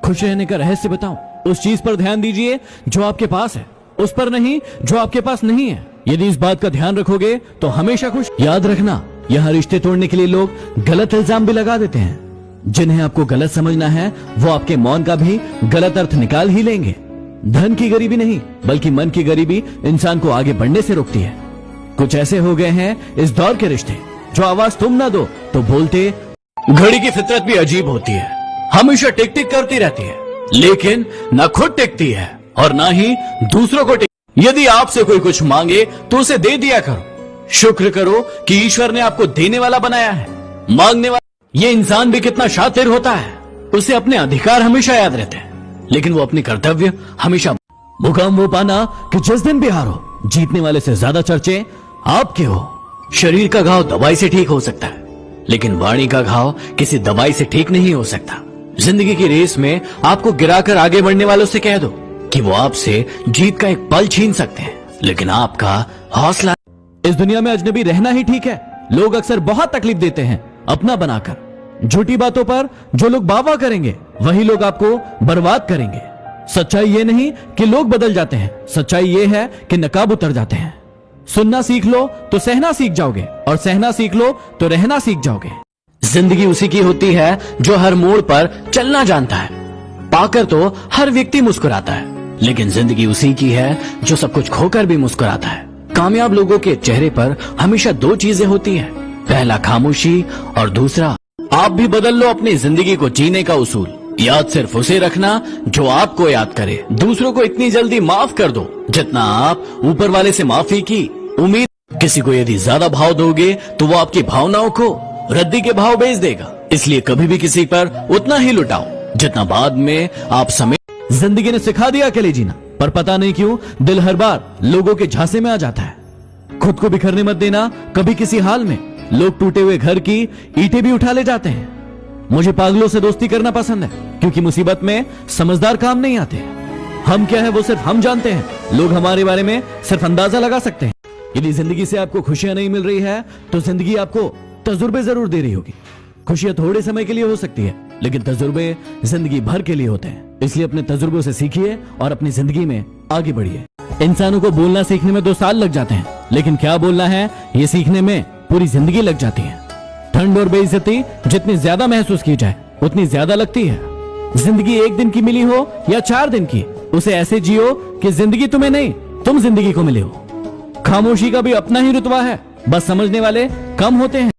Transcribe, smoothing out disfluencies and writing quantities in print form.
खुश रहने का रहस्य बताऊं? उस चीज पर ध्यान दीजिए जो आपके पास है, उस पर नहीं जो आपके पास नहीं है। यदि इस बात का ध्यान रखोगे तो हमेशा खुश। याद रखना, यहाँ रिश्ते तोड़ने के लिए लोग गलत इल्जाम भी लगा देते हैं। जिन्हें आपको गलत समझना है वो आपके मौन का भी गलत अर्थ निकाल ही लेंगे। धन की गरीबी नहीं बल्कि मन की गरीबी इंसान को आगे बढ़ने से रोकती है। कुछ ऐसे हो गए हैं इस दौर के रिश्ते जो आवाज तुम ना दो तो बोलते। घड़ी की फितरत भी अजीब होती है, हमेशा टिक टिक करती रहती है, लेकिन न खुद टिकती है और ना ही दूसरों को टिक। यदि आपसे कोई कुछ मांगे तो उसे दे दिया करो। शुक्र करो कि ईश्वर ने आपको देने वाला बनाया है, मांगने वाला। ये इंसान भी कितना शातिर होता है, उसे अपने अधिकार हमेशा याद रहते हैं, लेकिन वो अपने कर्तव्य हमेशा। मुकाम वो पाना कि जिस दिन भी हारो, जीतने वाले से ज्यादा चर्चे आपके हो। शरीर का घाव दवाई से ठीक हो सकता है, लेकिन वाणी का घाव किसी दवाई से ठीक नहीं हो सकता। जिंदगी की रेस में आपको गिराकर आगे बढ़ने वालों से कह दो कि वो आपसे जीत का एक पल छीन सकते हैं, लेकिन आपका हौसला। इस दुनिया में अजनबी रहना ही ठीक है। लोग अक्सर बहुत तकलीफ देते हैं अपना बनाकर। झूठी बातों पर जो लोग बावा करेंगे वही लोग आपको बर्बाद करेंगे। सच्चाई ये नहीं कि लोग बदल जाते हैं, सच्चाई ये है कि नकाब उतर जाते हैं। सुनना सीख लो तो सहना सीख जाओगे, और सहना सीख लो तो रहना सीख जाओगे। जिंदगी उसी की होती है जो हर मोड़ पर चलना जानता है। पाकर तो हर व्यक्ति मुस्कुराता है, लेकिन जिंदगी उसी की है जो सब कुछ खोकर भी मुस्कुराता है। कामयाब लोगों के चेहरे पर हमेशा दो चीजें होती हैं, पहला खामोशी और दूसरा। आप भी बदल लो अपनी जिंदगी को जीने का उसूल। याद सिर्फ उसे रखना जो आपको याद करे। दूसरों को इतनी जल्दी माफ कर दो जितना आप ऊपर वाले से माफी की उम्मीद। किसी को यदि ज्यादा भाव दोगे तो वो आपकी भावनाओं को रद्दी के भाव बेच देगा। इसलिए कभी भी किसी पर उतना ही लुटाओ जितना बाद में आप समय। जिंदगी ने सिखा दिया अकेले जीना, पर पता नहीं क्यों दिल हर बार लोगों के झांसे में आ जाता है। खुद को बिखरने मत देना कभी किसी हाल में। लोग टूटे हुए घर की ईंटें भी उठा ले जाते हैं। मुझे पागलों से दोस्ती करना पसंद है, क्योंकि मुसीबत में समझदार काम नहीं आते। हम क्या है वो सिर्फ हम जानते हैं, लोग हमारे बारे में सिर्फ अंदाजा लगा सकते हैं। यदि जिंदगी से आपको खुशियां नहीं मिल रही है तो जिंदगी आपको तजुर्बे जरूर दे रही होगी। खुशियां थोड़े समय के लिए हो सकती है, लेकिन तजुर्बे जिंदगी भर के लिए होते हैं। इसलिए अपने तजुर्बों से सीखिए और अपनी जिंदगी में आगे बढ़िए। इंसानों को बोलना सीखने में 2 साल लग जाते हैं, लेकिन क्या बोलना है ये सीखने में पूरी जिंदगी लग जाती है। ठंड और बेइज्जती जितनी ज्यादा महसूस की जाए उतनी ज्यादा लगती है। जिंदगी 1 दिन की मिली हो या 4 दिन की, उसे ऐसे जियो कि जिंदगी तुम्हें नहीं तुम जिंदगी को मिले हो। खामोशी का भी अपना ही रुतबा है, बस समझने वाले कम होते हैं।